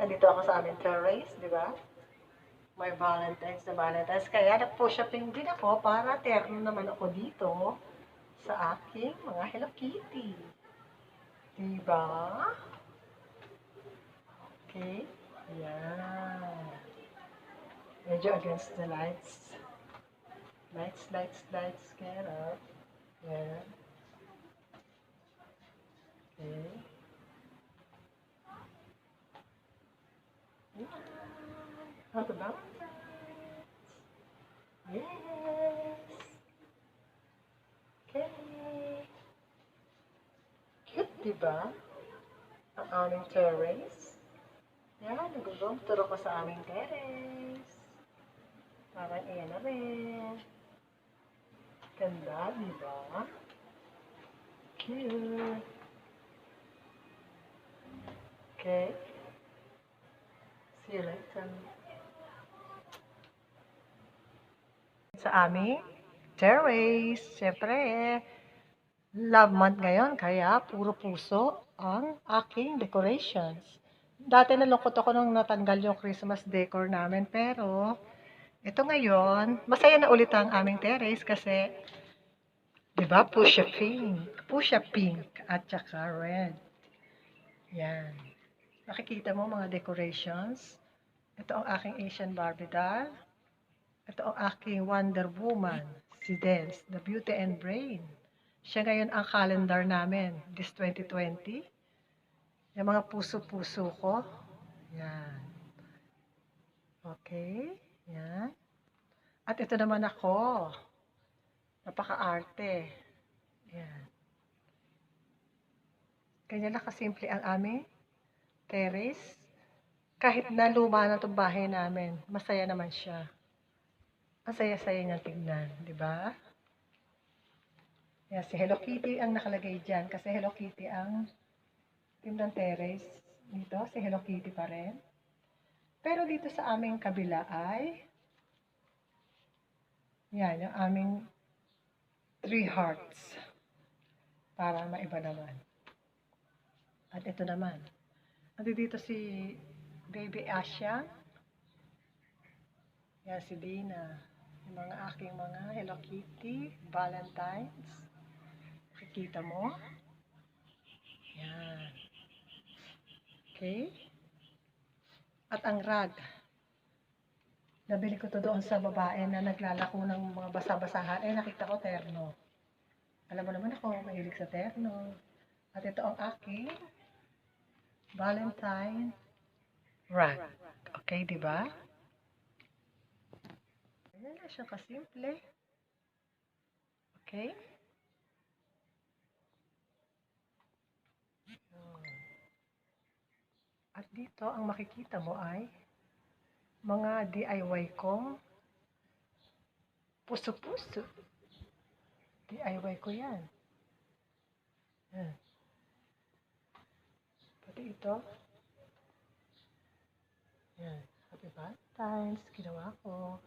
Andito ako sa aming terrace, di ba? May Valentines na Valentines. Kaya nagpo-shopping din ako para terno naman ako dito sa aking mga Hello Kitty. Di ba? Okay. Yan. Medyo against the lights. Lights. Get up. Yan. Okay. How about yes. Okay. Cute, diba? Ang aming terrace. Yan, nag-roam tour ko sa aming terrace. Parang iyan na rin. Ganda, diba? Cute. Okay. See you later. Sa aming terrace. Siyempre, love month ngayon, kaya puro puso ang aking decorations. Dati nalungkot ako nung natanggal yung Christmas decor namin, pero ito ngayon, masaya na ulit ang aming terrace kasi, di ba, pusha pink at saka red. Yan. Nakikita mo mga decorations. Ito ang aking Asian Barbie doll. Ito ang aking Wonder Woman, si Dance, the Beauty and Brain. Siya ngayon ang calendar namin, this 2020. Yung mga puso-puso ko. Yan. Okay. Yan. At ito naman ako. Napaka-arte. Yan. Ganyan lang kasimple ang aming terrace. Kahit na luma na itong bahay namin, masaya naman siya. Ang saya-saya niyang tignan, di ba? Yan, si Hello Kitty ang nakalagay dyan kasi Hello Kitty ang team ng terrace. Dito, si Hello Kitty pa rin. Pero dito sa aming kabila ay yan, yung aming 3 hearts. Para maiba naman. At ito naman. At dito si Baby Asya. Yan, si Dina. Yung mga aking mga Hello Kitty, Valentines. Nakikita mo? Yan. Okay? At ang rag. Nabili ko to doon sa babae na naglalako ng mga basa-basahan. Nakita ko terno. Alam mo naman ako, mahilig sa terno. At ito ang aking Valentine rag. Okay, di ba? Ayan na siya kasimple. Okay? At dito, ang makikita mo ay mga DIY kong puso-puso. DIY ko yan. Yan. Pati ito. Yan. Happy Valentine's. Ginawa ko.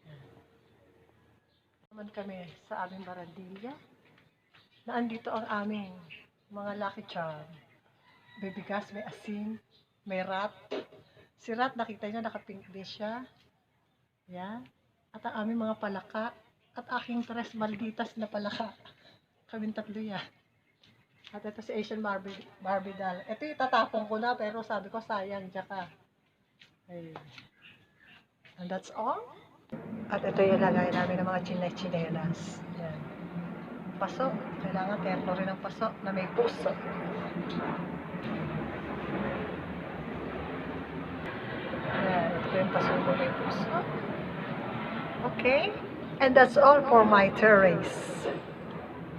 Yan. Naman kami sa aming barandilla. Na andito ang aming mga lucky charm. Bibigas, may asin, may rat. Si rat, nakita niyo, nakapink din siya. Yan. At ang aming mga palaka. At aking tres malditas na palaka. Kaming tatlo yan. At ito si Asian Barbie doll. Ito itatapon ko na, pero sabi ko sayang, tsaka. Ayun. And that's all. At ito yung lagay namin ng mga chinelas. Yan. Paso. Kailangan terno rin ang paso na may puso. Yan. Ito yung paso ko may puso. Okay. And that's all for my terrace.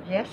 Yes.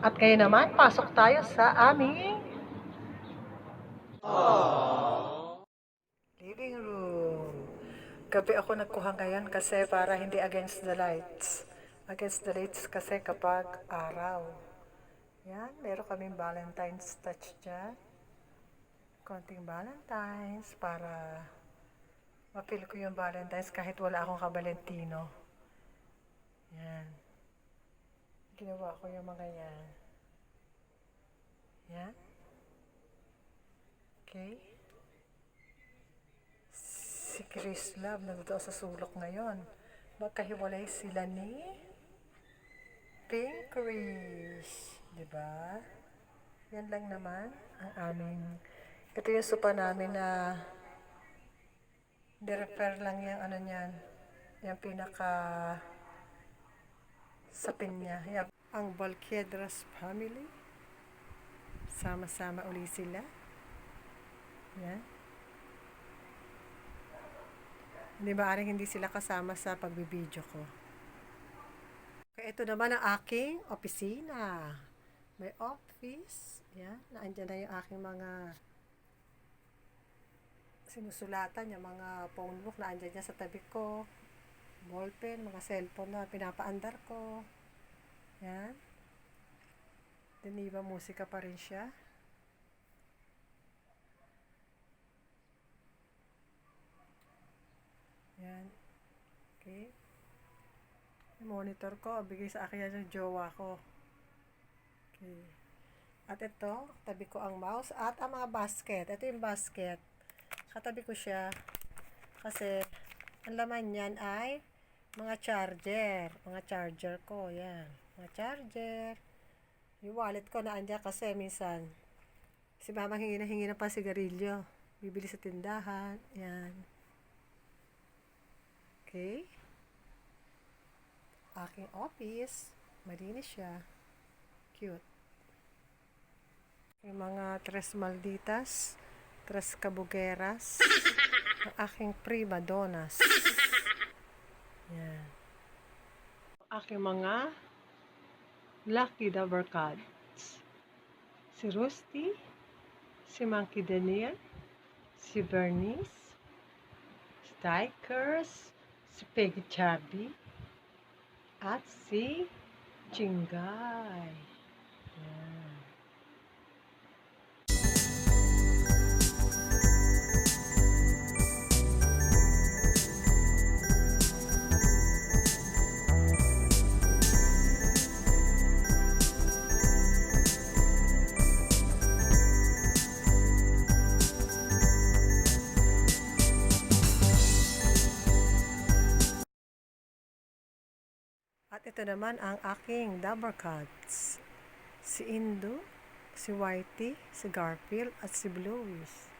At ngayon naman, pasok tayo sa aming living room. Gabi ako nagkuha ngayon kasi para hindi against the lights. Against the lights kasi kapag araw. Yan, meron kaming Valentine's touch dyan. Konting Valentine's para ma-feel ko yung Valentine's kahit wala akong ka-Valentino. Yan. Ginawa ko yung mga yan. Yan. Okay. Si Chris Love nandito sa sulok ngayon. Magkahiwalay sila ni Pink Chris. Diba? Yan lang naman ang aming... Ito yung sopa namin na di-refer lang yung ano niyan. Yung pinaka sapin niya. Yan. Ang Balquedras family. Sama-sama uli sila. Yan. Hindi ba aring hindi sila kasama sa pagbibideo ko. Okay, ito naman ang aking opisina. May office. Yan. Naandyan na yung aking mga sinusulatan, yung mga phone book na andyan dyan sa tabi ko. Ballpen, mga cellphone na pinapaandar ko. Yan. Diniba musika pa rin siya. Yan. Okay. Yung monitor ko, bigay sa akin yan yung jowa ko. Okay. At ito, tabi ko ang mouse at ang mga basket. Ito yung basket. Katabi ko siya kasi ang laman niyan ay mga charger. Mga charger ko. Yan. Mga charger. Yung wallet ko na andyan kasi minsan si mama hingi na pa sigarilyo. Bibili sa tindahan. Yan. Okay. Aking office. Malinis siya. Cute. Yung mga tres malditas. Tres kabugeras. Ang aking prima donnas. Yan. Aking mga lucky double cards. Si Rusty. Si Monkey Daniel. Si Bernice. Si Dikers. Si Peggy Chubby, at si Chingay. Yan. At ito naman ang aking double cards. Si Indo, si Whitey, si Garfield, at si Blues.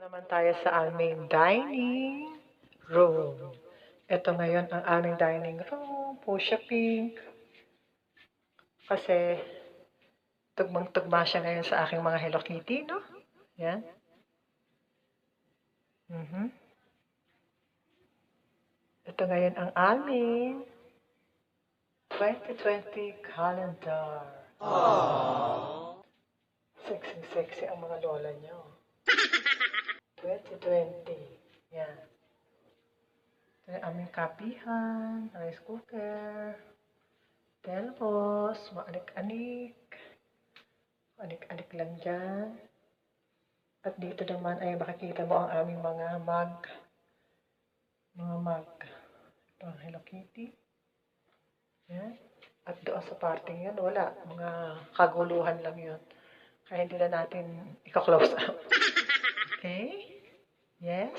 Naman tayo sa aming dining room. Ito ngayon ang aming dining room, fuchsia pink. Kasi tugmang-tugma siya ngayon sa aking mga Hello Kitty, no? Yan. Ito ngayon ang aming 2020 calendar. Aww. Sexy-sexy ang mga lola niyo. 2020. Yan. Ito yung aming kapihan, rice cooker, telpos, maanik-anik. Anik-anik lang dyan. At dito naman ay makikita mo ang aming mga mug. Mga mug. Ito ang Hello Kitty. Yan. At doon sa parting yun, wala. Mga kaguluhan lang yun. Kaya hindi na natin i-close up. Okay? Yes?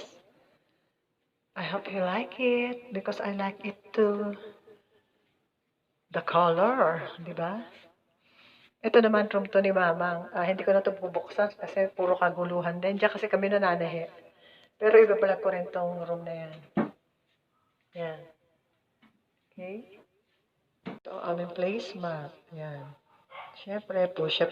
I hope you like it because I like it too. The color, di ba? Ito naman room to ni Mamang. Hindi ko na ito bubuksan kasi puro kaguluhan din. Diyan kasi kami nananahi. Pero iba pala ko rin tong room na yan. Yan. Okay? Ito ang aming placemat. Yan. Siyempre, push up.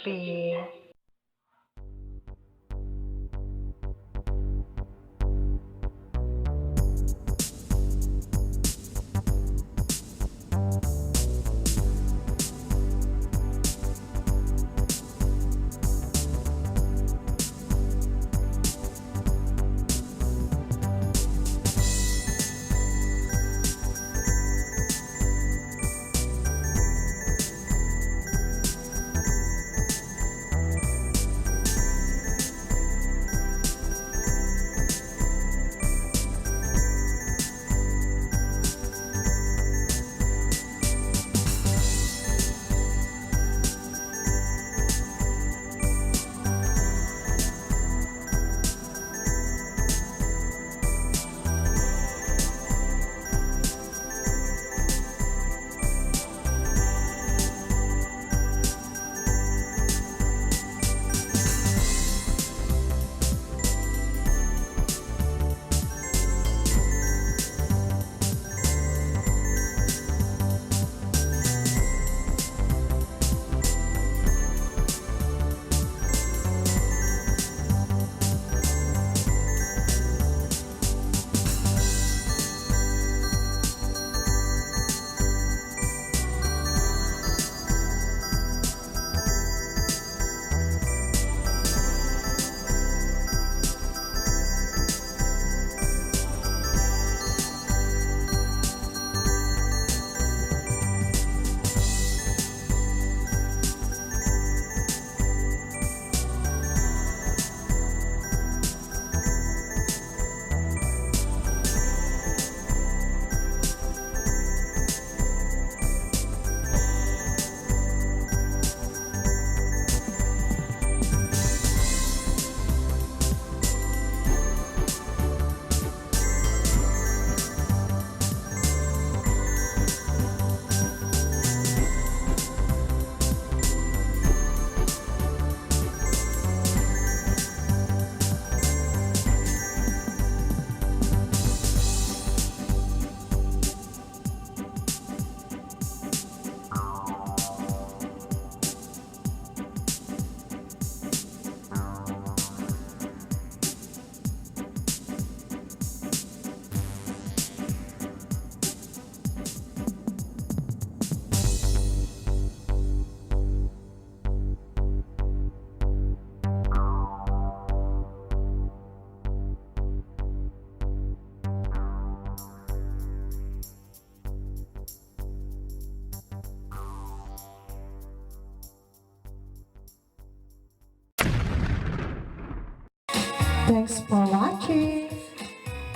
Thanks for watching.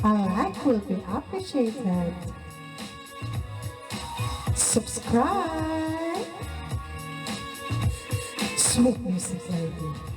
A like will be appreciated. Subscribe. Sweet music, lady.